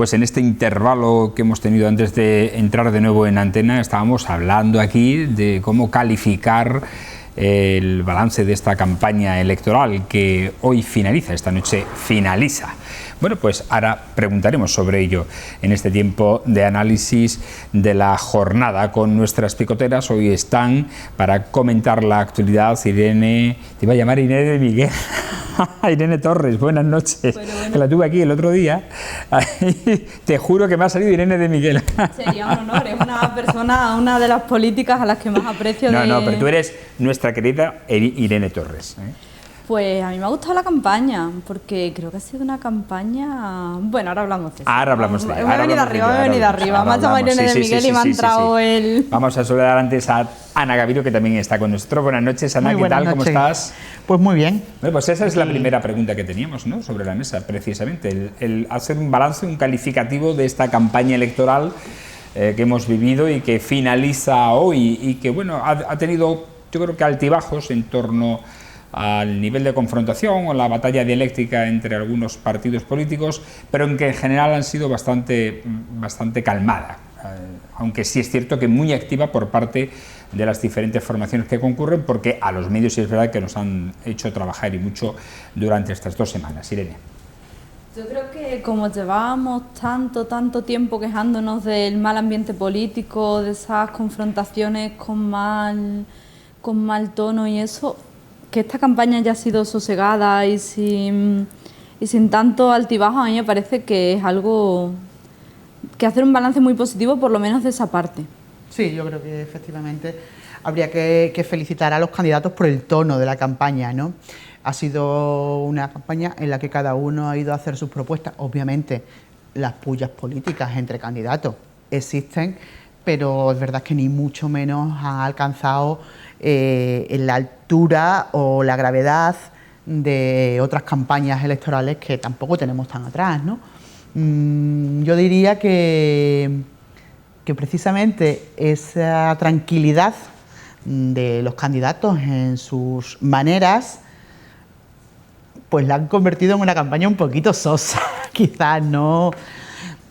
Pues en este intervalo que hemos tenido antes de entrar de nuevo en antena, estábamos hablando aquí de cómo calificar el balance de esta campaña electoral que hoy finaliza, esta noche finaliza. Bueno, pues ahora preguntaremos sobre ello en este tiempo de análisis de la jornada con nuestras picoteras. Hoy están para comentar la actualidad Irene, te iba a llamar Irene de Miguel, Irene Torres, buenas noches, que la tuve aquí el otro día. Te juro que me ha salido Irene de Miguel. Sería un honor, es una persona, una de las políticas a las que más aprecio. No, pero tú eres nuestra querida Irene Torres, ¿eh? Pues a mí me ha gustado la campaña, porque creo que ha sido una campaña... Bueno, ahora hablamos de eso. Ahora hablamos de ello. Me he venido arriba. Me ha llamado Irene de Miguel y me ha entrado el... Vamos a saludar antes a Ana Gavirio, que también está con nosotros. Buenas noches, Ana, ¿qué tal? ¿Cómo estás? Pues muy bien. Bueno, pues esa es la primera pregunta que teníamos, ¿no?, sobre la mesa, precisamente. El hacer un balance, un calificativo de esta campaña electoral que hemos vivido y que finaliza hoy y que, bueno, ha tenido, yo creo que altibajos en torno al nivel de confrontación o la batalla dialéctica entre algunos partidos políticos, pero en que en general han sido bastante calmada, aunque sí es cierto que muy activa por parte de las diferentes formaciones que concurren, porque a los medios sí es verdad que nos han hecho trabajar y mucho durante estas 2 semanas. Irene. Yo creo que como llevábamos tanto tiempo quejándonos del mal ambiente político, de esas confrontaciones con mal tono y eso, que esta campaña ya ha sido sosegada y sin tanto altibajo, a mí me parece que es algo que hacer un balance muy positivo, por lo menos de esa parte. Sí, yo creo que efectivamente habría que felicitar a los candidatos por el tono de la campaña, ¿no? Ha sido una campaña en la que cada uno ha ido a hacer sus propuestas. Obviamente las pullas políticas entre candidatos existen, pero es verdad que ni mucho menos ha alcanzado en la altura o la gravedad de otras campañas electorales que tampoco tenemos tan atrás, ¿no? Yo diría que precisamente esa tranquilidad de los candidatos en sus maneras pues la han convertido en una campaña un poquito sosa, quizás, ¿no?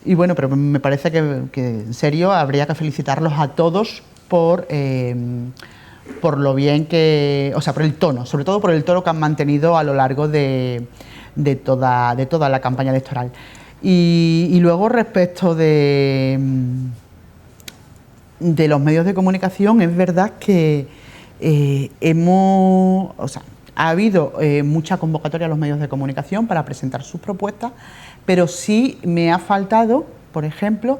Y bueno, pero me parece que en serio habría que felicitarlos a todos por lo bien que... O sea, por el tono, sobre todo por el tono que han mantenido a lo largo de toda la campaña electoral. Y luego respecto de los medios de comunicación, es verdad que ha habido mucha convocatoria a los medios de comunicación para presentar sus propuestas, pero sí me ha faltado, por ejemplo,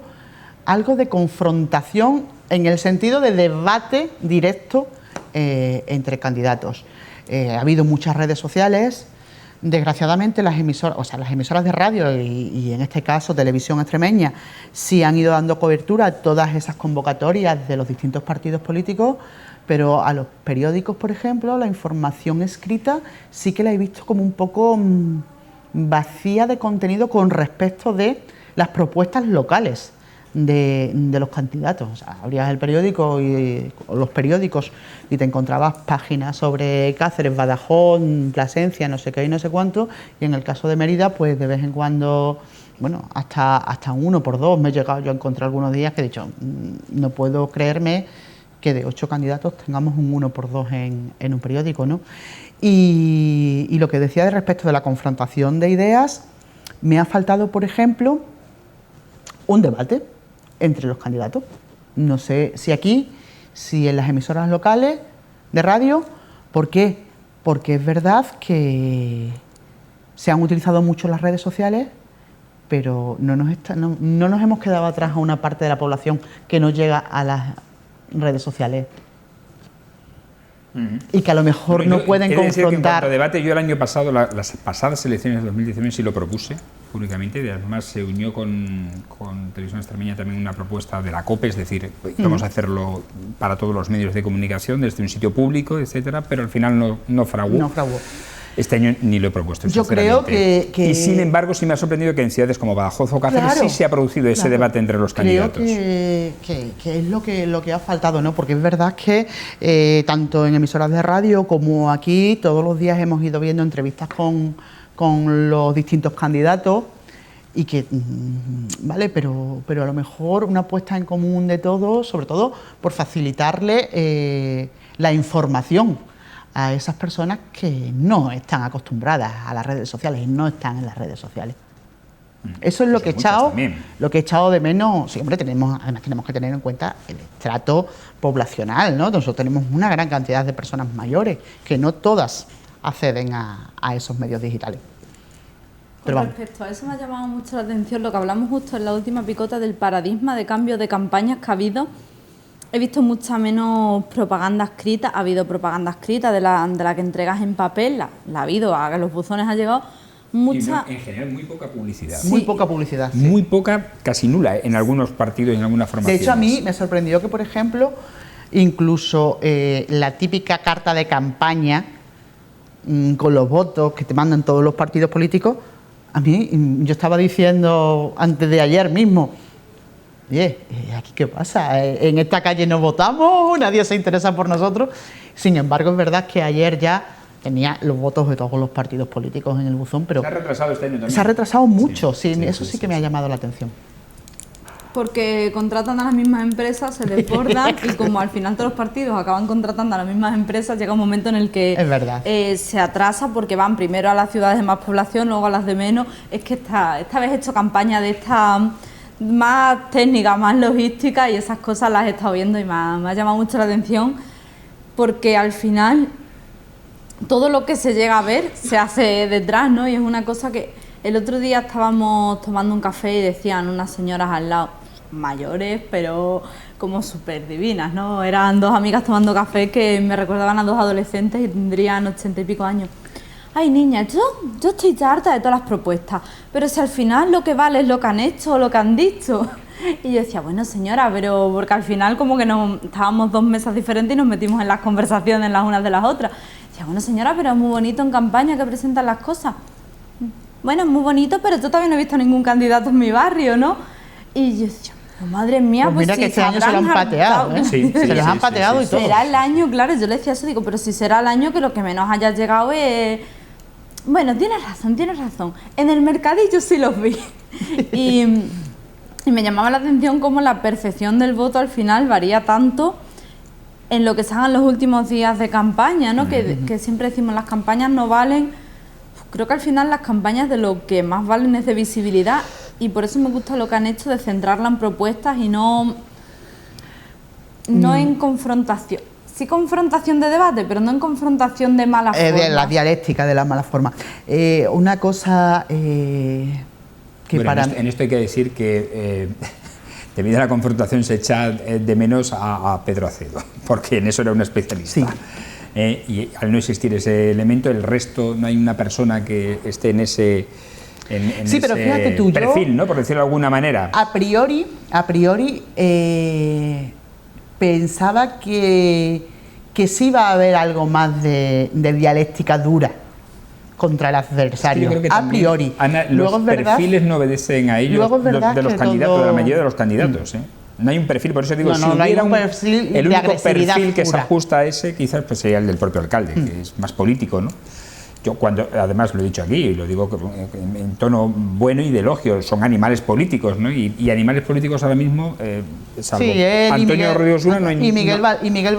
algo de confrontación en el sentido de debate directo entre candidatos. Ha habido muchas redes sociales, desgraciadamente las emisoras de radio y en este caso Televisión Extremeña sí han ido dando cobertura a todas esas convocatorias de los distintos partidos políticos, pero a los periódicos, por ejemplo, la información escrita sí que la he visto como un poco vacía de contenido con respecto de las propuestas locales de los candidatos. O sea, abrías el periódico o los periódicos y te encontrabas páginas sobre Cáceres, Badajoz, Plasencia, no sé qué y no sé cuánto, y en el caso de Mérida, pues de vez en cuando, bueno, hasta 1 por 2 me he llegado yo a encontrar algunos días que he dicho, no puedo creerme que de 8 candidatos tengamos un 1 por 2 en un periódico, ¿no? Y lo que decía de respecto de la confrontación de ideas, me ha faltado, por ejemplo, un debate entre los candidatos. No sé si aquí, si en las emisoras locales de radio. ¿Por qué? Porque es verdad que se han utilizado mucho las redes sociales, pero no nos hemos quedado atrás a una parte de la población que no llega a las redes sociales. Y que a lo mejor no pueden confrontar. En cuanto a debate, yo el año pasado, las pasadas elecciones de 2019 sí lo propuse públicamente, y además se unió con Televisión Extremeña también una propuesta de la COPE, es decir, vamos a hacerlo para todos los medios de comunicación, desde un sitio público, etcétera, pero al final no fraguó. No fraguó. Este año ni lo he propuesto. Yo creo que... Y sin embargo sí me ha sorprendido que en ciudades como Badajoz o Cáceres sí se ha producido ese debate entre los candidatos. Creo que es lo que ha faltado, ¿no? Porque es verdad que tanto en emisoras de radio como aquí todos los días hemos ido viendo entrevistas con los distintos candidatos y que, vale, pero a lo mejor una puesta en común de todos, sobre todo por facilitarle la información a esas personas que no están acostumbradas a las redes sociales y no están en las redes sociales. Eso es lo que he echado de menos. Sí, hombre, además tenemos que tener en cuenta el estrato poblacional, ¿no? Nosotros tenemos una gran cantidad de personas mayores que no todas acceden a esos medios digitales. Con respecto a eso me ha llamado mucho la atención lo que hablamos justo en la última picota del paradigma de cambio de campañas que ha habido. He visto mucha menos propaganda escrita, ha habido propaganda escrita de la que entregas en papel, la ha habido, a los buzones ha llegado mucha... En general muy poca publicidad. Sí. Muy poca publicidad. Sí. Muy poca, casi nula, en algunos partidos y en algunas formaciones. De hecho, a mí me sorprendió que, por ejemplo, incluso la típica carta de campaña con los votos que te mandan todos los partidos políticos, a mí, yo estaba diciendo antes de ayer mismo, oye, ¿aquí qué pasa? ¿En esta calle no votamos? ¿Nadie se interesa por nosotros? Sin embargo, es verdad que ayer ya tenía los votos de todos los partidos políticos en el buzón, pero... Se ha retrasado este año también. Se ha retrasado mucho, sí, eso sí que me ha llamado la atención. Porque contratan a las mismas empresas, se desbordan y como al final todos los partidos acaban contratando a las mismas empresas, llega un momento en el que es verdad. Se atrasa porque van primero a las ciudades de más población, luego a las de menos. Es que esta vez he hecho campaña de esta más técnica, más logística y esas cosas las he estado viendo y me ha llamado mucho la atención porque al final todo lo que se llega a ver se hace detrás, ¿no? Y es una cosa que el otro día estábamos tomando un café y decían unas señoras al lado, mayores, pero como súper divinas, ¿no? Eran dos amigas tomando café que me recordaban a dos adolescentes y tendrían 80 y pico años. Ay, niña, yo estoy harta de todas las propuestas, pero si al final lo que vale es lo que han hecho o lo que han dicho. Y yo decía, bueno, señora, pero porque al final como que estábamos dos mesas diferentes y nos metimos en las conversaciones las unas de las otras. Decía, bueno, señora, pero es muy bonito en campaña que presentan las cosas. Bueno, es muy bonito, pero yo todavía no he visto ningún candidato en mi barrio, ¿no? Y yo decía, oh, madre mía, pues mira si que este año se lo han pateado, ¿eh? Sí, se los han pateado y todo. Será el año, claro, yo le decía eso, digo, pero si será el año que lo que menos haya llegado es... Bueno, tienes razón. En el mercadillo sí los vi. Y me llamaba la atención cómo la percepción del voto al final varía tanto en lo que se hagan los últimos días de campaña, ¿no? Que siempre decimos, las campañas no valen. Creo que al final las campañas de lo que más valen es de visibilidad y por eso me gusta lo que han hecho de centrarla en propuestas y no en confrontación. Sí confrontación de debate, pero no en confrontación de mala forma. De la dialéctica, de la mala forma. Una cosa que bueno, en esto hay que decir que debido a la confrontación se echa de menos a Pedro Acedo, porque en eso era un especialista. Sí. Y al no existir ese elemento, el resto, no hay una persona que esté en ese... sí, pero fíjate tú, perfil, ¿no? Por decirlo de alguna manera. A priori pensaba que sí iba a haber algo más de dialéctica dura contra el adversario. Es que yo creo que a priori. Ana, luego los perfiles no obedecen a ellos, de los candidatos, de la mayoría de los candidatos, No hay un perfil, por eso digo, si hubiera un perfil, el único perfil que se ajusta a ese, quizás pues sería el del propio alcalde, que es más político, ¿no? Yo además lo he dicho aquí, y lo digo en tono bueno y de elogio, son animales políticos, ¿no? Y animales políticos ahora mismo, salvo Antonio Rodríguez Una, no hay y Miguel Valdés. Y Miguel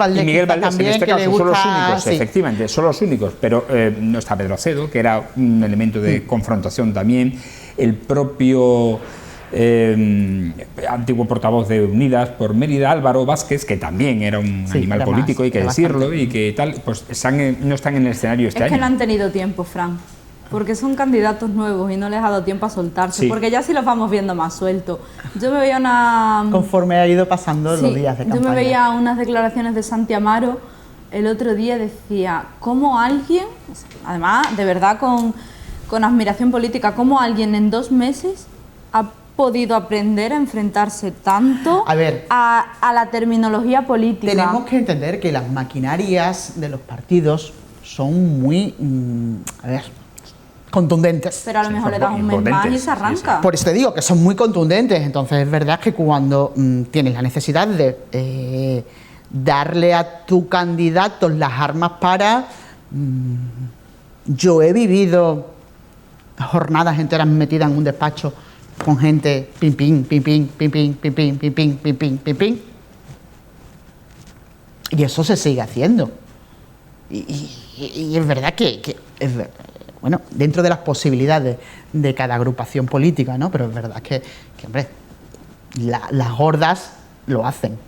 Valdés también, en este caso son los únicos, sí. Efectivamente, son los únicos, pero no está Pedro Acedo, que era un elemento de confrontación también, el propio... antiguo portavoz de Unidas por Mérida, Álvaro Vázquez, que también era un animal político, hay que decirlo, y que tal, pues no están en el escenario este año. Es que no han tenido tiempo, Fran, porque son candidatos nuevos y no les ha dado tiempo a soltarse, porque ya sí los vamos viendo más sueltos. Yo me veía Conforme ha ido pasando los días de campaña. Yo me veía unas declaraciones de Santi Amaro el otro día, decía, cómo alguien, además, de verdad, con admiración política, cómo alguien en 2 meses ha podido aprender a enfrentarse tanto a la terminología política. Tenemos que entender que las maquinarias de los partidos son muy contundentes. Pero a lo mejor le das un mes más y se arranca. Por eso te digo que son muy contundentes. Entonces es verdad que cuando tienes la necesidad de darle a tu candidato las armas para... yo he vivido jornadas enteras metidas en un despacho con gente pim, pim, pim, pim, pim, pim, pim, pim, pim, pim, pim, pim, pim, pim. Y eso se sigue haciendo. Y es verdad que bueno, dentro de las posibilidades de cada agrupación política, ¿no? Pero es verdad que hombre, las gordas lo hacen.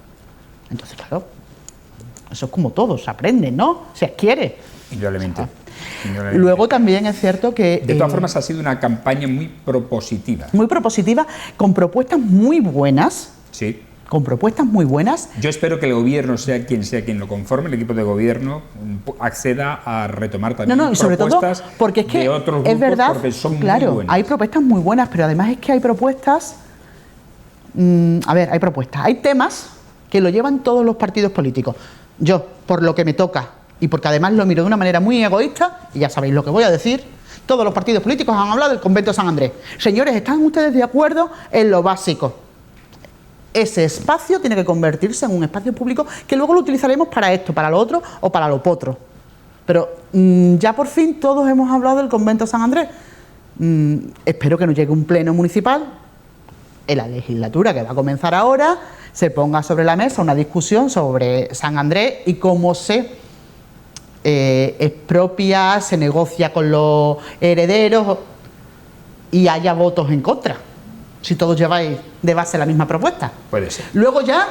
Entonces, claro, eso es como todo, se aprende, ¿no? Se adquiere. Indudablemente. Luego también es cierto que... De todas formas, ha sido una campaña muy propositiva. Muy propositiva, con propuestas muy buenas. Sí. Con propuestas muy buenas. Yo espero que el gobierno, sea quien lo conforme, el equipo de gobierno, acceda a retomar también y sobre propuestas todo porque es que de otros grupos, es verdad, porque son claro, muy buenas. hay propuestas muy buenas, pero además es que hay propuestas... hay propuestas, hay temas que lo llevan todos los partidos políticos. Yo, por lo que me toca, y porque además lo miro de una manera muy egoísta, y ya sabéis lo que voy a decir, todos los partidos políticos han hablado del convento de San Andrés. Señores, ¿están ustedes de acuerdo en lo básico? Ese espacio tiene que convertirse en un espacio público que luego lo utilizaremos para esto, para lo otro o para lo potro. Pero ya por fin todos hemos hablado del convento de San Andrés. Espero que nos llegue un pleno municipal en la legislatura que va a comenzar ahora, se ponga sobre la mesa una discusión sobre San Andrés y cómo se expropia, se negocia con los herederos y haya votos en contra, si todos lleváis de base la misma propuesta. Puede ser. Luego ya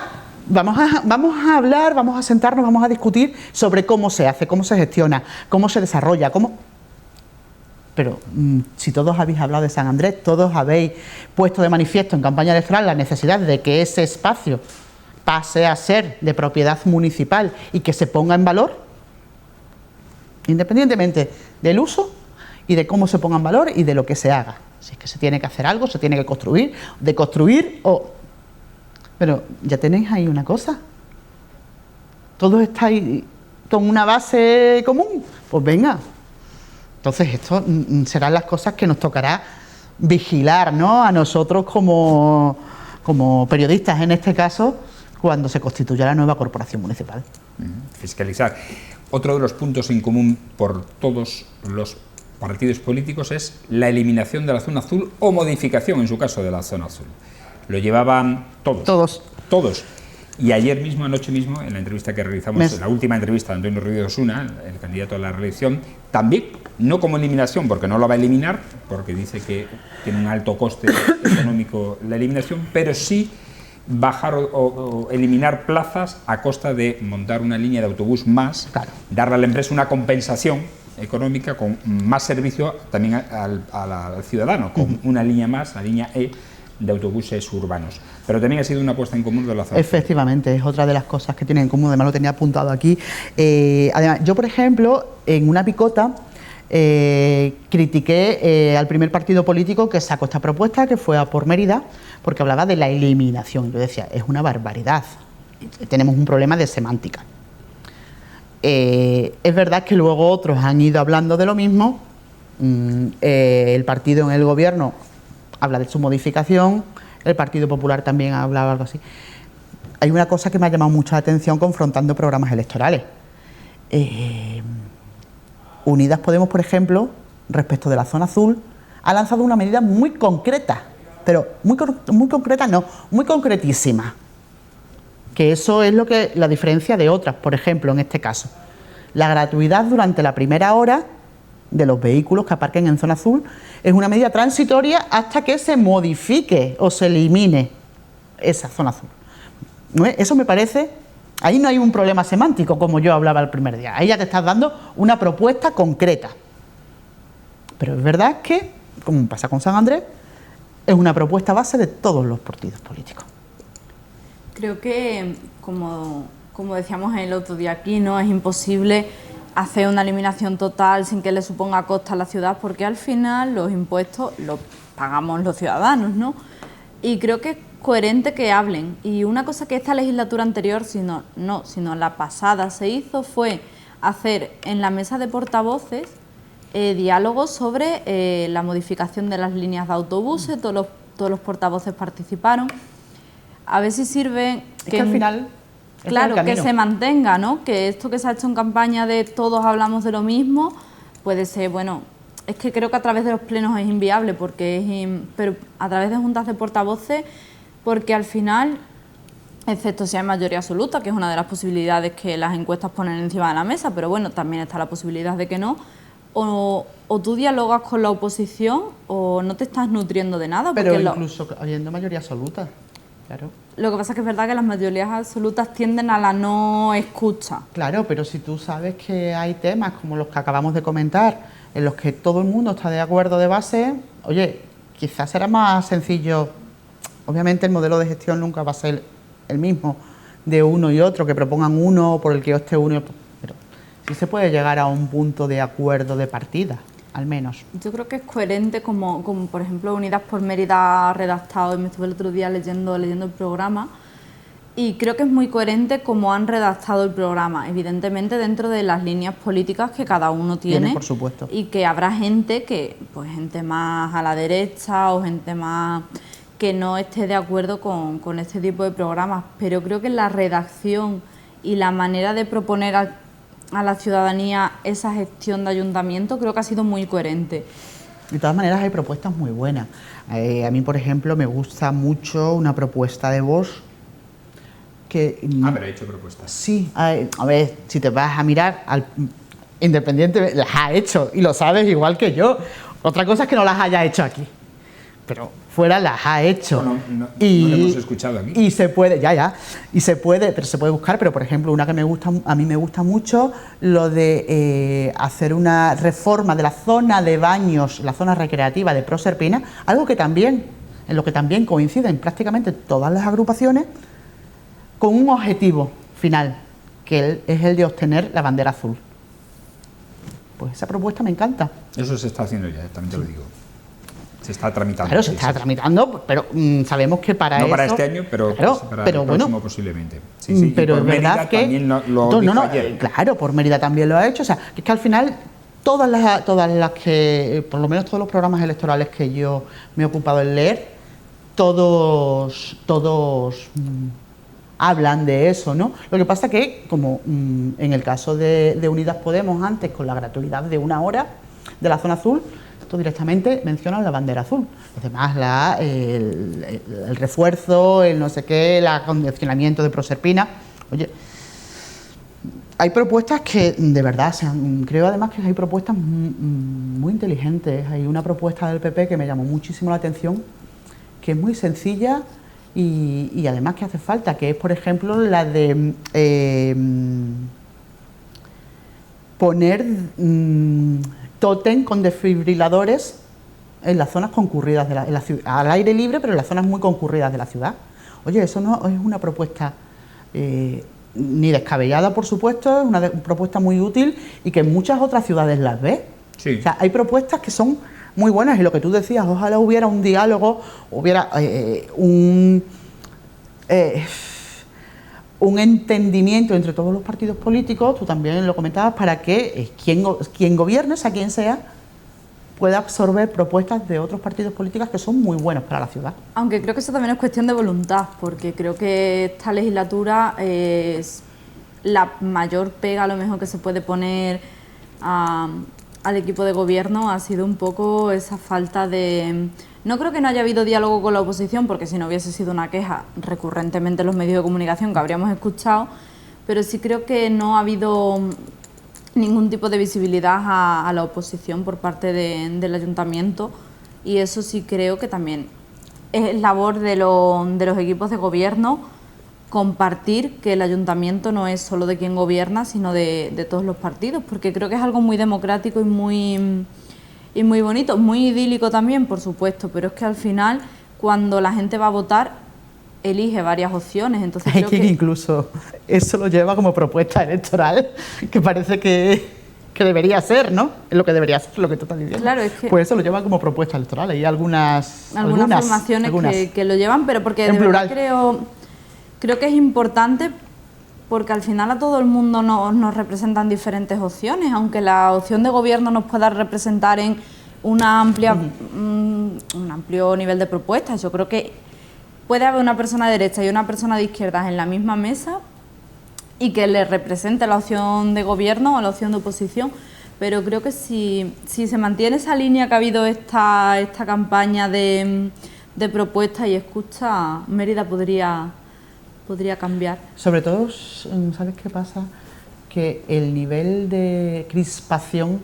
vamos a hablar, vamos a sentarnos, vamos a discutir sobre cómo se hace, cómo se gestiona, cómo se desarrolla, cómo... Pero si todos habéis hablado de San Andrés, todos habéis puesto de manifiesto en campaña electoral la necesidad de que ese espacio pase a ser de propiedad municipal y que se ponga en valor, independientemente del uso y de cómo se ponga en valor y de lo que se haga. Si es que se tiene que hacer algo, se tiene que construir, deconstruir o... Pero ya tenéis ahí una cosa. Todos estáis con una base común. Pues venga. Entonces, esto serán las cosas que nos tocará vigilar, ¿no? A nosotros como periodistas, en este caso, cuando se constituya la nueva corporación municipal. Fiscalizar. Otro de los puntos en común por todos los partidos políticos es la eliminación de la zona azul o modificación, en su caso, de la zona azul. Lo llevaban todos. Todos. Y ayer mismo, anoche mismo, en la entrevista que realizamos, la última entrevista de Antonio Ruiz Osuna, el candidato a la reelección, también, no como eliminación, porque no lo va a eliminar, porque dice que tiene un alto coste económico la eliminación, pero sí bajar o eliminar plazas a costa de montar una línea de autobús más, claro, darle a la empresa una compensación económica con más servicio también al ciudadano, con una línea más, la línea E, de autobuses urbanos. Pero también ha sido una apuesta en común de la zona. Efectivamente, es otra de las cosas que tienen en común, además lo tenía apuntado aquí. Además, yo, por ejemplo, en una picota critiqué al primer partido político que sacó esta propuesta, que fue a por Mérida, porque hablaba de la eliminación. Yo decía, es una barbaridad, tenemos un problema de semántica. Es verdad que luego otros han ido hablando de lo mismo, el partido en el gobierno habla de su modificación, el Partido Popular también ha hablado algo así. Hay una cosa que me ha llamado mucho la atención confrontando programas electorales. Unidas Podemos, por ejemplo, respecto de la zona azul, ha lanzado una medida muy concreta, pero muy concreta no, muy concretísima. Que eso es lo que la diferencia de otras, por ejemplo, en este caso. La gratuidad durante la primera hora de los vehículos que aparquen en zona azul es una medida transitoria hasta que se modifique o se elimine esa zona azul. Eso me parece, ahí no hay un problema semántico como yo hablaba el primer día, ahí ya te estás dando una propuesta concreta. Pero es verdad que, como pasa con San Andrés, es una propuesta base de todos los partidos políticos. Creo que, como decíamos el otro día aquí, no es imposible hacer una eliminación total sin que le suponga costa a la ciudad, porque al final los impuestos los pagamos los ciudadanos, ¿no? Y creo que es coherente que hablen. Y una cosa que esta legislatura anterior, sino la pasada, se hizo fue hacer en la mesa de portavoces diálogos sobre la modificación de las líneas de autobuses, todos los portavoces participaron. A ver si sirve... que al final... Claro, que se mantenga, ¿no? Que esto que se ha hecho en campaña de todos hablamos de lo mismo, puede ser, bueno, es que creo que a través de los plenos es inviable, pero a través de juntas de portavoces, porque al final, excepto si hay mayoría absoluta, que es una de las posibilidades que las encuestas ponen encima de la mesa, pero bueno, también está la posibilidad de que no, o tú dialogas con la oposición o no te estás nutriendo de nada. Pero incluso habiendo mayoría absoluta, claro. Lo que pasa es que es verdad que las mayorías absolutas tienden a la no escucha. Claro, pero si tú sabes que hay temas como los que acabamos de comentar, en los que todo el mundo está de acuerdo de base, oye, quizás será más sencillo. Obviamente el modelo de gestión nunca va a ser el mismo de uno y otro, que propongan uno por el que esté uno, pero sí se puede llegar a un punto de acuerdo de partida, al menos. Yo creo que es coherente, como por ejemplo Unidas por Mérida ha redactado, y me estuve el otro día leyendo el programa, y creo que es muy coherente como han redactado el programa, evidentemente dentro de las líneas políticas que cada uno tiene, Por supuesto. Y que habrá gente gente más a la derecha o gente más que no esté de acuerdo con este tipo de programas, pero creo que la redacción y la manera de proponer a la ciudadanía esa gestión de ayuntamiento creo que ha sido muy coherente. De todas maneras hay propuestas muy buenas. A mí, por ejemplo, me gusta mucho una propuesta de Vox que... pero he hecho propuestas. Sí, a ver, si te vas a mirar, Independiente las ha hecho y lo sabes igual que yo. Otra cosa es que no las haya hecho aquí, pero fuera las ha hecho. No lo hemos escuchado aquí. Y se puede, y se puede buscar, pero por ejemplo, una que a mí me gusta mucho, lo de hacer una reforma de la zona de baños, la zona recreativa de Proserpina, algo que también, en lo que también coinciden prácticamente todas las agrupaciones, con un objetivo final, que es el de obtener la bandera azul. Pues esa propuesta me encanta. Eso se está haciendo ya, también te lo digo. Se está tramitando. Claro, se está tramitando, pero sabemos que para eso... No para este año, pero, claro, para pero el bueno, próximo posiblemente. Sí, pero es verdad que... también lo dijo ayer. Claro, por Mérida también lo ha hecho. O sea, que es que al final todas las que... Por lo menos todos los programas electorales que yo me he ocupado en leer, todos hablan de eso, ¿no? Lo que pasa que, como en el caso de Unidas Podemos, antes con la gratuidad de 1 hora de la zona azul, esto directamente menciona la bandera azul. Los demás, el refuerzo, el no sé qué, el acondicionamiento de Proserpina. Oye, hay propuestas que de verdad, creo además que hay propuestas muy inteligentes. Hay una propuesta del PP que me llamó muchísimo la atención, que es muy sencilla y además que hace falta, que es, por ejemplo, la de poner tótem con desfibriladores en las zonas concurridas de la ciudad, al aire libre, pero en las zonas muy concurridas de la ciudad. Oye, eso no es una propuesta ni descabellada, por supuesto, es una propuesta muy útil y que en muchas otras ciudades las ves. Sí. O sea, hay propuestas que son muy buenas y lo que tú decías, ojalá hubiera un diálogo, hubiera un entendimiento entre todos los partidos políticos, tú también lo comentabas, para que quien gobierne, sea quien sea, pueda absorber propuestas de otros partidos políticos que son muy buenos para la ciudad. Aunque creo que eso también es cuestión de voluntad, porque creo que esta legislatura es la mayor pega a lo mejor que se puede poner al equipo de gobierno ha sido un poco esa falta de... No creo que no haya habido diálogo con la oposición, porque si no hubiese sido una queja recurrentemente en los medios de comunicación que habríamos escuchado, pero sí creo que no ha habido ningún tipo de visibilidad a la oposición por parte del ayuntamiento, y eso sí creo que también es labor de los equipos de gobierno compartir que el ayuntamiento no es solo de quien gobierna, sino de todos los partidos, porque creo que es algo muy democrático y muy bonito, muy idílico también, por supuesto, pero es que al final, cuando la gente va a votar, elige varias opciones. Entonces hay quien incluso eso lo lleva como propuesta electoral, que parece que debería ser, ¿no? Es lo que debería ser, lo que tú estás diciendo. Claro, es que pues eso lo lleva como propuesta electoral. Hay algunas formaciones que lo llevan, pero porque en de plural. Verdad creo que es importante, porque al final a todo el mundo nos representan diferentes opciones, aunque la opción de gobierno nos pueda representar en un amplio nivel de propuestas. Yo creo que puede haber una persona de derecha y una persona de izquierdas en la misma mesa y que le represente la opción de gobierno o la opción de oposición, pero creo que si se mantiene esa línea que ha habido esta campaña de propuestas y escucha, Mérida podría cambiar. Sobre todo, ¿sabes qué pasa? Que el nivel de crispación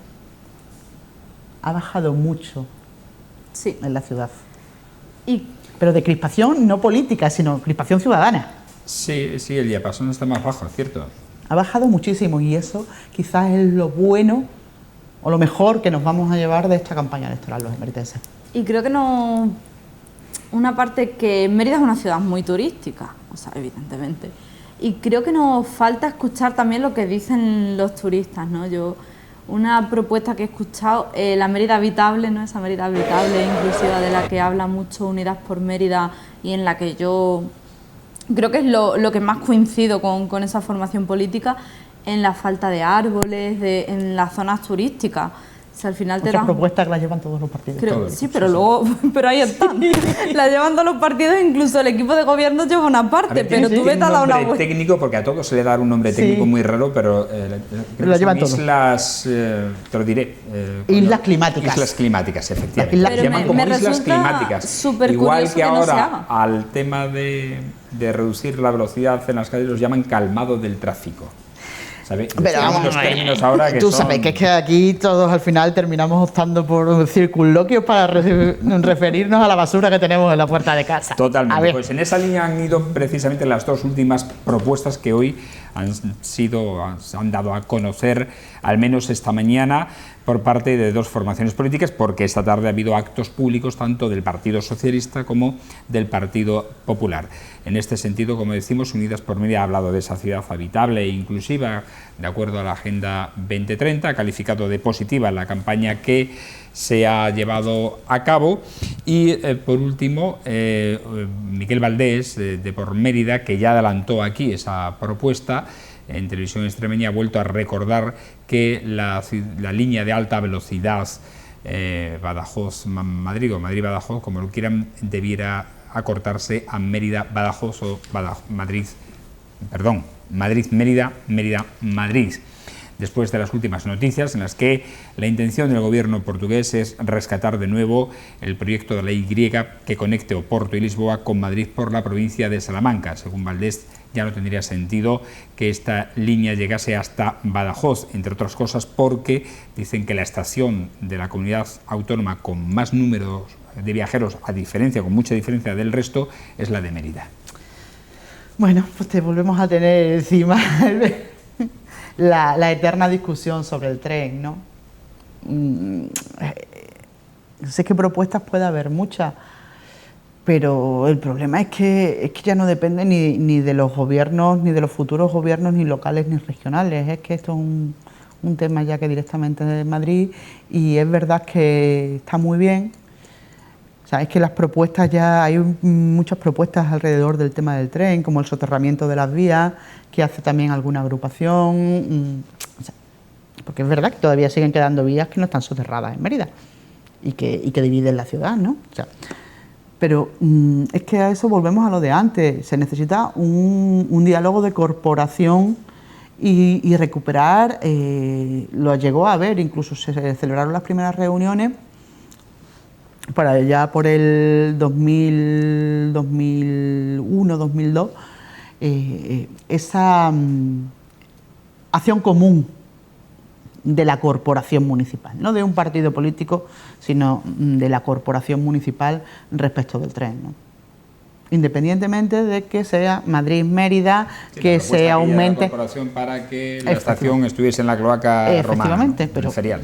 ha bajado mucho en la ciudad. Pero de crispación no política, sino crispación ciudadana. Sí, el diapasón está más bajo, es cierto. Ha bajado muchísimo y eso quizás es lo bueno o lo mejor que nos vamos a llevar de esta campaña electoral los emeritenses. Y creo que no... Una parte que Mérida es una ciudad muy turística, o sea, evidentemente. Y creo que nos falta escuchar también lo que dicen los turistas, ¿no? Una propuesta que he escuchado, la Mérida habitable, ¿no? Esa Mérida habitable inclusiva de la que habla mucho Unidas por Mérida y en la que yo creo que es lo que más coincido con esa formación política, en la falta de árboles, en las zonas turísticas. O sea, al final muchas propuestas que las llevan todos los partidos. Pero ahí están. Las llevan todos los partidos, incluso el equipo de gobierno lleva una parte, pero tú vete a dar una vuelta. Técnico, porque a todos se le da un nombre técnico muy raro, pero lo llevan todos. Islas, te lo diré. Islas climáticas. Islas climáticas, efectivamente. Pero llaman como islas climáticas. Igual que ahora al tema de reducir la velocidad en las calles los llaman calmado del tráfico. Pero vamos, los términos ahora que tú sabes que es que aquí todos al final terminamos optando por circunloquios para referirnos a la basura que tenemos en la puerta de casa. Totalmente. Pues en esa línea han ido precisamente las dos últimas propuestas que hoy se han dado a conocer, al menos esta mañana, por parte de dos formaciones políticas, porque esta tarde ha habido actos públicos tanto del Partido Socialista como del Partido Popular. En este sentido, como decimos, Unidas por Mérida ha hablado de esa ciudad habitable e inclusiva, de acuerdo a la Agenda 2030, ha calificado de positiva la campaña que se ha llevado a cabo. Y por último, Miquel Valdés, de Por Mérida, que ya adelantó aquí esa propuesta en Televisión Extremeña, ha vuelto a recordar que la línea de alta velocidad Badajoz-Madrid o Madrid-Badajoz, como lo quieran, debiera acortarse a Mérida-Badajoz o Madrid-Mérida, Mérida-Madrid. Después de las últimas noticias en las que la intención del gobierno portugués es rescatar de nuevo el proyecto de la Y que conecte Oporto y Lisboa con Madrid por la provincia de Salamanca. Según Valdés, ya no tendría sentido que esta línea llegase hasta Badajoz, entre otras cosas porque dicen que la estación de la comunidad autónoma con más números de viajeros, con mucha diferencia del resto, es la de Mérida. Bueno, pues te volvemos a tener encima la eterna discusión sobre el tren, ¿no? Sé que propuestas puede haber muchas, pero el problema es que ya no depende ni de los gobiernos, ni de los futuros gobiernos, ni locales ni regionales. Es que esto es un tema ya que directamente de Madrid, y es verdad que está muy bien. O sea, es que las propuestas ya, hay muchas propuestas alrededor del tema del tren, como el soterramiento de las vías, que hace también alguna agrupación, o sea, porque es verdad que todavía siguen quedando vías que no están soterradas en Mérida y que dividen la ciudad, ¿no? O sea, pero es que a eso volvemos a lo de antes, se necesita un diálogo de corporación y recuperar, lo llegó a haber, incluso se celebraron las primeras reuniones para allá por el 2001, 2002, esa acción común de la corporación municipal, no de un partido político, sino de la corporación municipal respecto del tren, ¿no? Independientemente de que sea Madrid-Mérida, que se aumente... La corporación para que la estación estuviese en la cloaca romana, efectivamente, ¿no? Pero ferial.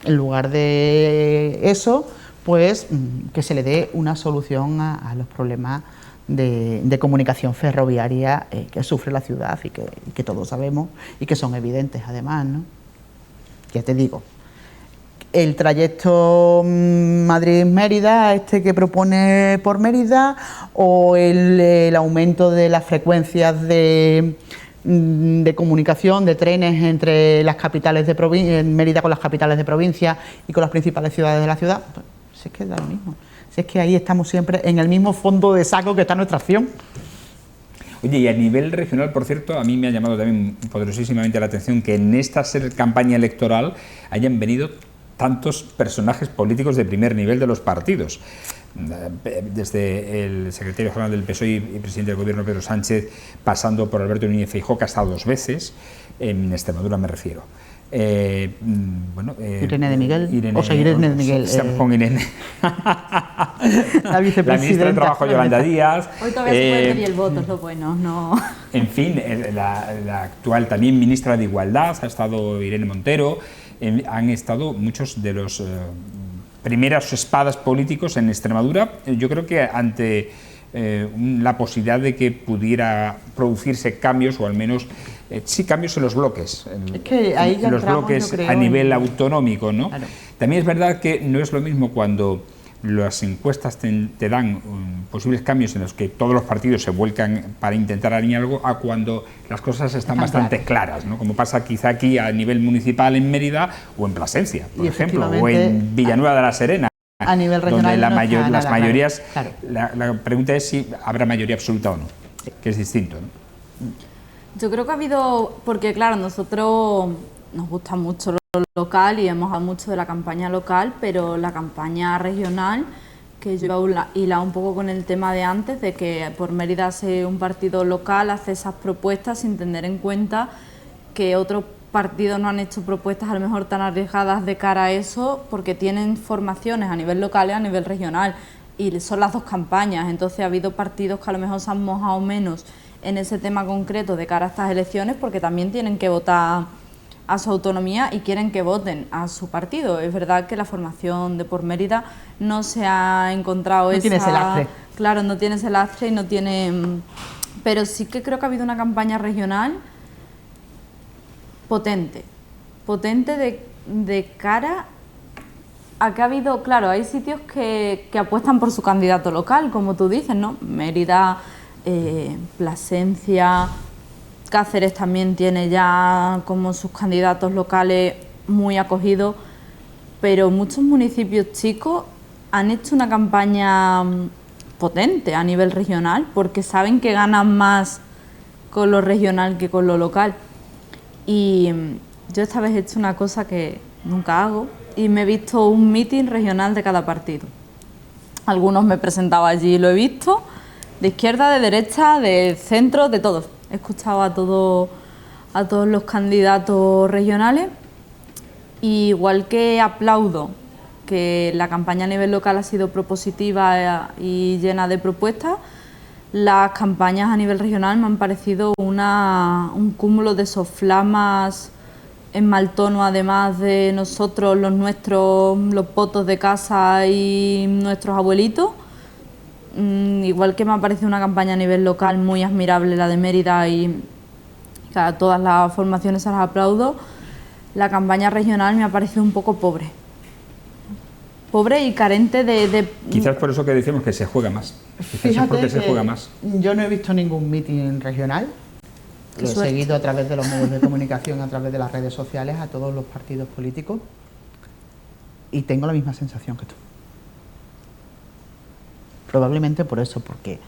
En lugar de eso, pues que se le dé una solución a los problemas de comunicación ferroviaria que sufre la ciudad y que todos sabemos y que son evidentes además, ¿no? Ya te digo, el trayecto Madrid-Mérida, que propone Por Mérida, o el aumento de las frecuencias de comunicación, de trenes entre las capitales de provincia, Mérida con las capitales de provincia y con las principales ciudades de la ciudad, pues, si es que da lo mismo. Si es que ahí estamos siempre en el mismo fondo de saco que está nuestra acción. Oye, y a nivel regional, por cierto, a mí me ha llamado también poderosísimamente la atención que en esta campaña electoral hayan venido tantos personajes políticos de primer nivel de los partidos. Desde el secretario general del PSOE y presidente del gobierno, Pedro Sánchez, pasando por Alberto Núñez Feijóo, que ha estado 2 veces, en Extremadura me refiero. Irene de Miguel, Irene de Miguel. Con Irene. La vicepresidenta. La ministra de Trabajo, Yolanda Díaz. Hoy todavía se puede pedir el voto, es lo bueno, no. En fin, la actual también ministra de Igualdad, ha estado Irene Montero, han estado muchos de los primeros espadas políticos en Extremadura. Yo creo que ante la posibilidad de que pudiera producirse cambios, o al menos sí cambios en los bloques, es que ahí ya los bloques a nivel autonómico, ¿no? Claro. También es verdad que no es lo mismo cuando las encuestas te dan posibles cambios en los que todos los partidos se vuelcan para intentar alinear algo, a cuando las cosas están bastante claras, ¿no? Como pasa quizá aquí a nivel municipal en Mérida o en Plasencia, por ejemplo, o en Villanueva de la Serena. A nivel regional donde las mayorías, claro. La pregunta es si habrá mayoría absoluta o no, que es distinto, ¿no? Yo creo que ha habido, porque claro, nosotros nos gusta mucho lo local y hemos hablado mucho de la campaña local, pero la campaña regional, que yo he hilado un poco con el tema de antes, de que por Mérida un partido local hace esas propuestas sin tener en cuenta que otros partidos no han hecho propuestas a lo mejor tan arriesgadas de cara a eso, porque tienen formaciones a nivel local y a nivel regional, y son las dos campañas. Entonces ha habido partidos que a lo mejor se han mojado menos en ese tema concreto de cara a estas elecciones, porque también tienen que votar a su autonomía y quieren que voten a su partido. Es verdad que la formación de Por Mérida no se ha encontrado no tiene ese lastre. Claro, no tiene ese lastre y no tiene... Pero sí que creo que ha habido una campaña regional potente de cara a que ha habido... Claro, hay sitios que apuestan por su candidato local, como tú dices, ¿no? Mérida, Plasencia... Cáceres también tiene ya como sus candidatos locales muy acogidos, pero muchos municipios chicos han hecho una campaña potente a nivel regional porque saben que ganan más con lo regional que con lo local. Y yo esta vez he hecho una cosa que nunca hago y me he visto un meeting regional de cada partido. Algunos me he presentado allí y lo he visto, de izquierda, de derecha, de centro, de todos. He escuchado a todos los candidatos regionales, y igual que aplaudo que la campaña a nivel local ha sido propositiva y llena de propuestas, las campañas a nivel regional me han parecido un cúmulo de soflamas en mal tono, además de nosotros, los nuestros, los potos de casa y nuestros abuelitos. Igual que me ha parecido una campaña a nivel local muy admirable la de Mérida, y a todas las formaciones se las aplaudo, la campaña regional me ha parecido un poco pobre y carente de... Quizás por eso que decimos que se juega más. Quizás porque se juega más. Yo no he visto ningún mitin regional. Lo he seguido a través de los medios de comunicación, a través de las redes sociales, a todos los partidos políticos, y tengo la misma sensación que tú. Probablemente por eso, porque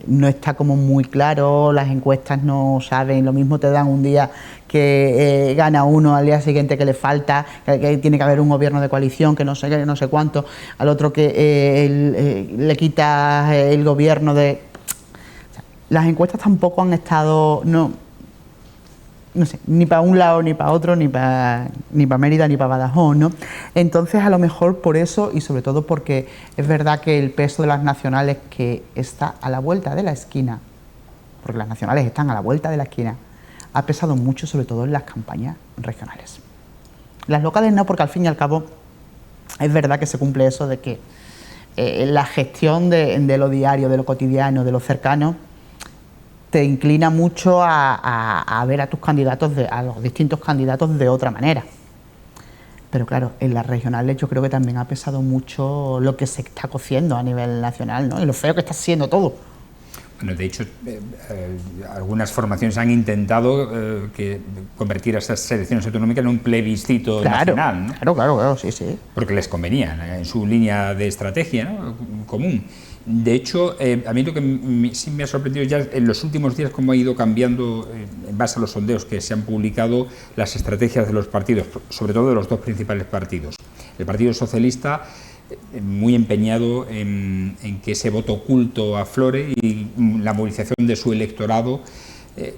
no está como muy claro, las encuestas no saben, lo mismo te dan un día que gana uno, al día siguiente que le falta, que tiene que haber un gobierno de coalición, que no sé cuánto, al otro que le quitas el gobierno de... O sea, las encuestas tampoco han estado, no sé, ni para un lado ni para otro, ni para Mérida ni para Badajoz, ¿no? Entonces, a lo mejor por eso, y sobre todo porque es verdad que el peso de las nacionales, que está a la vuelta de la esquina, porque las nacionales están a la vuelta de la esquina, ha pesado mucho, sobre todo en las campañas regionales. Las locales no, porque al fin y al cabo es verdad que se cumple eso de que la gestión de lo diario, de lo cotidiano, de lo cercano, te inclina mucho a ver a tus candidatos, a los distintos candidatos de otra manera. Pero claro, en las regionales yo creo que también ha pesado mucho lo que se está cociendo a nivel nacional, ¿no? Y lo feo que está siendo todo. Bueno, de hecho, algunas formaciones han intentado convertir a estas elecciones autonómicas en un plebiscito nacional, ¿no? Claro, sí. Porque les convenía en su línea de estrategia, ¿no?, común. De hecho, a mí lo que sí me ha sorprendido ya en los últimos días cómo ha ido cambiando, en base a los sondeos que se han publicado, las estrategias de los partidos, sobre todo de los dos principales partidos. El Partido Socialista, muy empeñado en que ese voto oculto aflore y la movilización de su electorado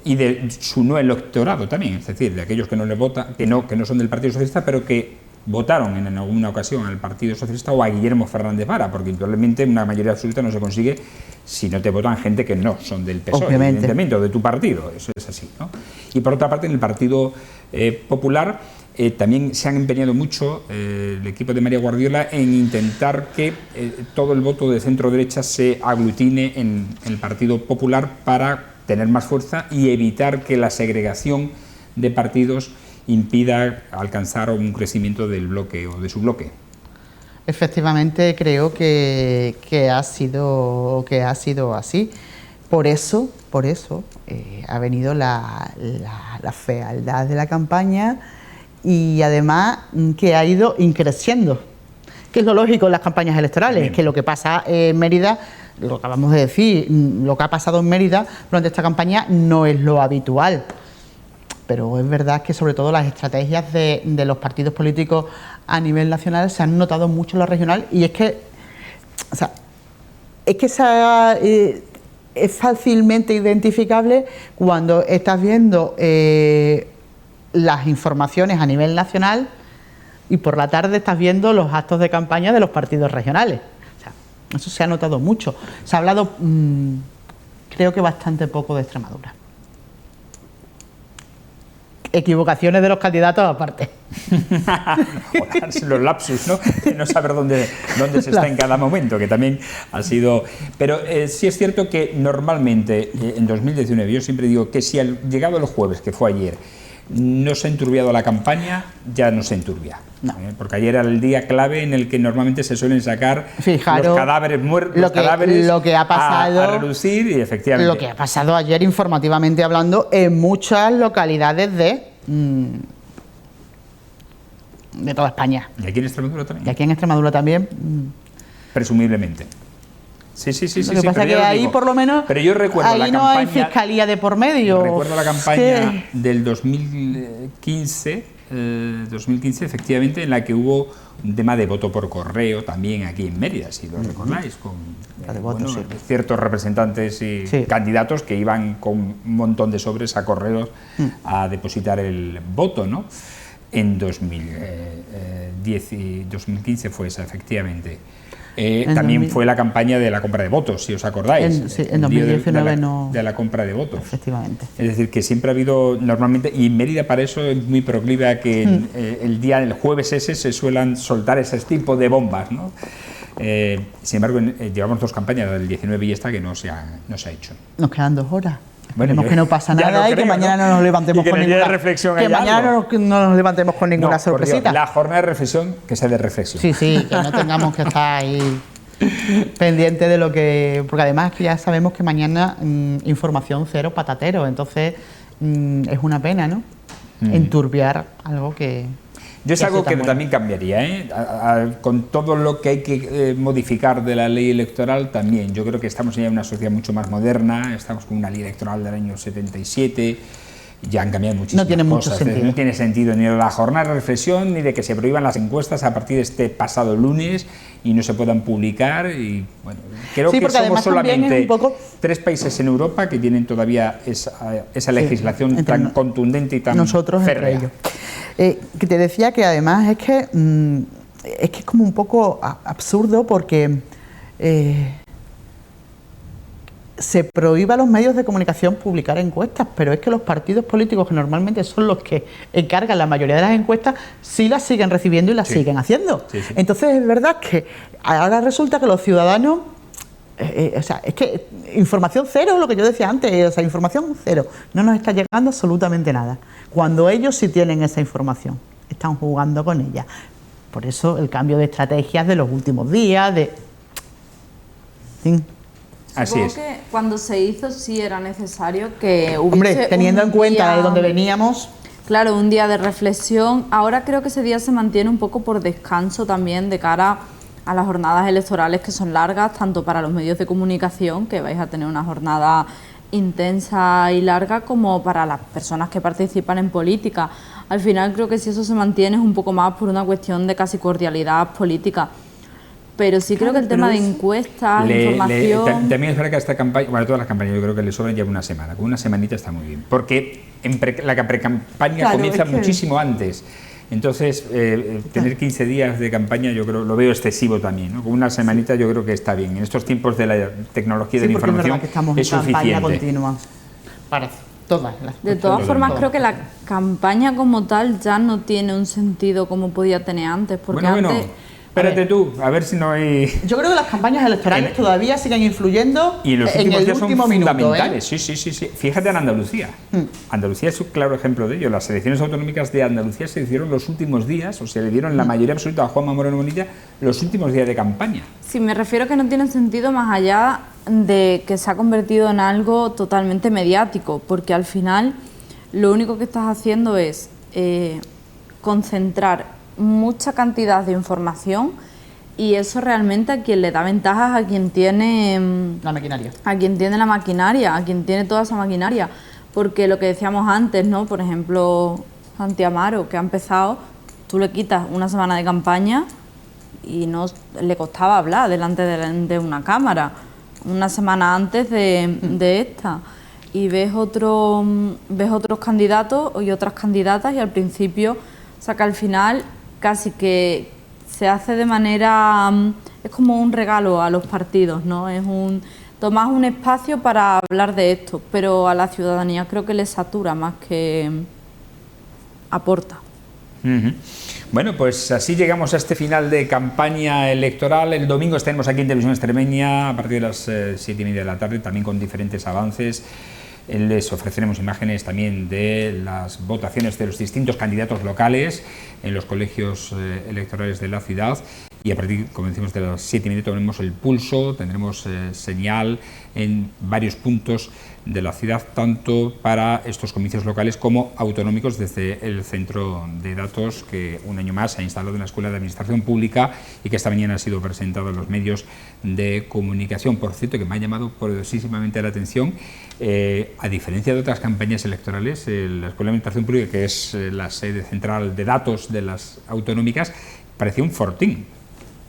y de su no electorado también, es decir, de aquellos que no le votan, que no son del Partido Socialista, pero que votaron en alguna ocasión al Partido Socialista o a Guillermo Fernández Vara, porque indudablemente una mayoría absoluta no se consigue si no te votan gente que no son del PSOE, evidentemente, o de tu partido, eso es así, ¿no? Y por otra parte, en el Partido Popular también se han empeñado mucho el equipo de María Guardiola en intentar que todo el voto de centro-derecha se aglutine en el Partido Popular para tener más fuerza y evitar que la segregación de partidos impida alcanzar un crecimiento del bloque o de su bloque. Efectivamente, creo que ha sido así. Por eso ha venido la fealdad de la campaña y además que ha ido increciendo, que es lo lógico en las campañas electorales. Bien. Que lo que pasa en Mérida, lo acabamos de decir, lo que ha pasado en Mérida durante esta campaña no es lo habitual. Pero es verdad que sobre todo las estrategias de los partidos políticos a nivel nacional se han notado mucho en lo regional y es que es fácilmente identificable cuando estás viendo las informaciones a nivel nacional y por la tarde estás viendo los actos de campaña de los partidos regionales. O sea, eso se ha notado mucho. Se ha hablado, creo que bastante poco de Extremadura. Equivocaciones de los candidatos aparte. Los lapsus, ¿no? No saber dónde se está en cada momento, que también ha sido... Pero sí es cierto que normalmente en 2019, yo siempre digo que si llegado el jueves, que fue ayer, no se ha enturbiado la campaña, ya no se enturbia. No. Porque ayer era el día clave en el que normalmente se suelen sacar los cadáveres muertos, lo que ha pasado, a relucir, y efectivamente. Lo que ha pasado ayer informativamente hablando en muchas localidades de toda España. ¿Y aquí en Extremadura también? Y aquí en Extremadura también. Presumiblemente. Sí. Lo que pasa es que ahí por lo menos pero yo recuerdo ahí la no campaña, hay fiscalía de por medio. Recuerdo la campaña del 2015, efectivamente, en la que hubo un tema de voto por correo también aquí en Mérida, si lo recordáis, con ciertos representantes y candidatos que iban con un montón de sobres a correos a depositar el voto, ¿no? En 2015 fue esa, efectivamente. También fue la campaña de la compra de votos, si os acordáis. En 2019 de la compra de votos. Efectivamente. Es decir, que siempre ha habido normalmente, y Mérida para eso es muy proclive a que el jueves ese se suelan soltar ese tipo de bombas, ¿no? Sin embargo, llevamos dos campañas, del 19 y esta, que no se ha hecho. Nos quedan 2 horas. Bueno, que no pasa nada y que mañana no nos levantemos con ninguna no nos levantemos con ninguna sorpresita. La jornada de reflexión, que sea de reflexión. Sí, que no tengamos que estar ahí pendiente de lo que... Porque además que ya sabemos que mañana información cero patatero, entonces es una pena, ¿no? Enturbiar algo que... Yo es algo que también cambiaría, con todo lo que hay que modificar de la ley electoral también. Yo creo que estamos ya en una sociedad mucho más moderna, estamos con una ley electoral del año 77, ya han cambiado muchísimas cosas. Mucho sentido. No tiene sentido ni la jornada de reflexión, ni de que se prohíban las encuestas a partir de este pasado lunes y no se puedan publicar. Y bueno, creo que somos solamente 3 países en Europa que tienen todavía esa legislación tan contundente y tan nosotros férrea. Entre ellos. Que te decía que además es que es como un poco absurdo porque se prohíbe a los medios de comunicación publicar encuestas, pero es que los partidos políticos, que normalmente son los que encargan la mayoría de las encuestas, sí las siguen recibiendo y las siguen haciendo. Sí. Entonces es verdad que ahora resulta que los ciudadanos, es que información cero, lo que yo decía antes, información cero, no nos está llegando absolutamente nada, cuando ellos sí tienen esa información, están jugando con ella. Por eso el cambio de estrategias de los últimos días, Sí. Así es. Que cuando se hizo sí era necesario que hubiese... Hombre, teniendo en cuenta de dónde veníamos... Claro, un día de reflexión. Ahora creo que ese día se mantiene un poco por descanso también de cara a las jornadas electorales, que son largas, tanto para los medios de comunicación, que vais a tener una jornada intensa y larga, como para las personas que participan en política. Al final creo que si eso se mantiene es un poco más por una cuestión de casi cordialidad política. Pero sí creo que el tema de encuestas, información... También es verdad que a esta campaña, bueno, todas las campañas yo creo que le sobran ya una semana. Con una semanita está muy bien. Porque la pre-campaña comienza muchísimo antes. Entonces, tener 15 días de campaña yo creo lo veo excesivo también, ¿no? Con una semanita yo creo que está bien. En estos tiempos de la tecnología y de la información que estamos es en suficiente. Campaña continua para todas las De todas formas, creo que la campaña como tal ya no tiene un sentido como podía tener antes, porque antes... Espérate tú, a ver si no hay... Yo creo que las campañas electorales todavía siguen influyendo y los últimos días son fundamentales. Minuto, Sí. Fíjate en Andalucía. Andalucía es un claro ejemplo de ello. Las elecciones autonómicas de Andalucía se hicieron los últimos días, o se le dieron la mayoría absoluta a Juanma Moreno Bonilla los últimos días de campaña. Sí, me refiero a que no tiene sentido más allá de que se ha convertido en algo totalmente mediático, porque al final lo único que estás haciendo es concentrar mucha cantidad de información, y eso realmente a quien le da ventajas a quien tiene la maquinaria, a quien tiene toda esa maquinaria, porque lo que decíamos antes, ¿no? Por ejemplo, Santi Amaro, que ha empezado, tú le quitas una semana de campaña y no le costaba hablar delante de una cámara una semana antes de esta, y ves otros candidatos y otras candidatas, y al principio, o sea, que al final casi que se hace de manera... es como un regalo a los partidos, ¿no? Tomás un espacio para hablar de esto, pero a la ciudadanía creo que le satura más que aporta. Bueno, pues así llegamos a este final de campaña electoral. El domingo estaremos aquí en Televisión Extremeña a partir de las 7:30 de la tarde, también con diferentes avances. Les ofreceremos imágenes también de las votaciones de los distintos candidatos locales en los colegios electorales de la ciudad, y a partir, como decimos, de las 7:30 tendremos el pulso, tendremos señal en varios puntos de la ciudad, tanto para estos comicios locales como autonómicos, desde el centro de datos que un año más se ha instalado en la Escuela de Administración Pública y que esta mañana ha sido presentado en los medios de comunicación. Por cierto, que me ha llamado poderosísimamente la atención, a diferencia de otras campañas electorales, la Escuela de Administración Pública, que es la sede central de datos de las autonómicas, parecía un fortín.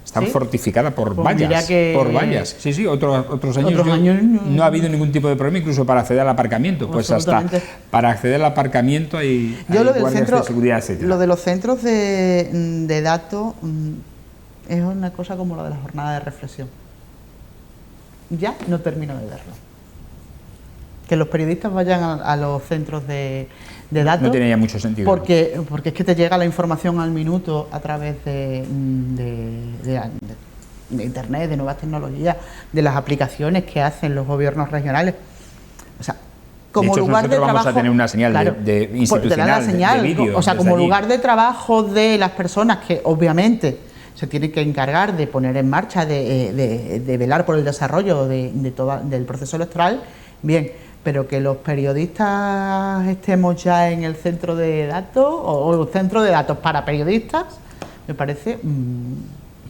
Está fortificada por vallas. Por vallas. Sí, otros años no ha habido ningún tipo de problema, incluso para acceder al aparcamiento. Pues hasta para acceder al aparcamiento hay guardias de seguridad, etc. Lo de los centros de datos es una cosa como lo de la jornada de reflexión. Ya no termino de verlo. Que los periodistas vayan a los centros de datos. No tiene ya mucho sentido. Porque es que te llega la información al minuto a través de Internet, de nuevas tecnologías, de las aplicaciones que hacen los gobiernos regionales. O sea, como de hecho, lugar de trabajo, vamos a tener una señal de institucional, de vídeo. O sea, como lugar de trabajo de las personas que obviamente se tienen que encargar de poner en marcha, de velar por el desarrollo del proceso electoral, bien. Pero que los periodistas estemos ya en el centro de datos o el centro de datos para periodistas, me parece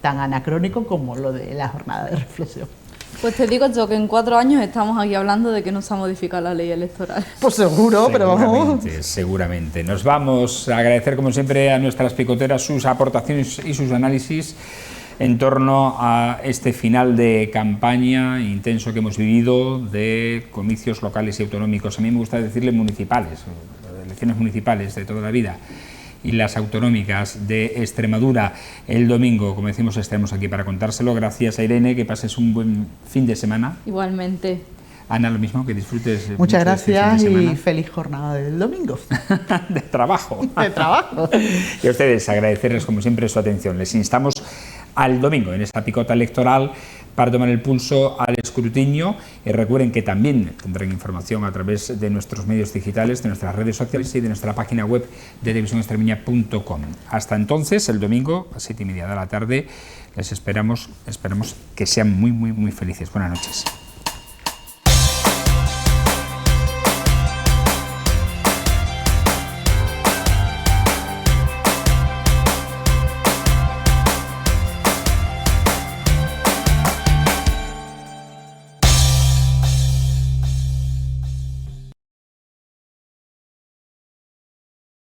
tan anacrónico como lo de la jornada de reflexión. Pues te digo yo que en 4 años estamos aquí hablando de que no se ha modificado la ley electoral. Pues seguro, pero vamos. Seguramente. Nos vamos a agradecer como siempre a nuestras picoteras sus aportaciones y sus análisis en torno a este final de campaña intenso que hemos vivido de comicios locales y autonómicos. A mí me gusta decirle municipales, elecciones municipales de toda la vida, y las autonómicas de Extremadura el domingo. Como decimos, estaremos aquí para contárselo. Gracias a Irene, que pases un buen fin de semana. Igualmente. Ana, lo mismo, que disfrutes. Muchas gracias y feliz jornada del domingo. De trabajo. De trabajo. Y a ustedes agradecerles como siempre su atención. Les instamos al domingo en esta picota electoral para tomar el pulso al escrutinio, y recuerden que también tendrán información a través de nuestros medios digitales, de nuestras redes sociales y de nuestra página web de televisionextremeña.com. Hasta entonces, el domingo a 7:30 de la tarde, les esperamos que sean muy felices. Buenas noches.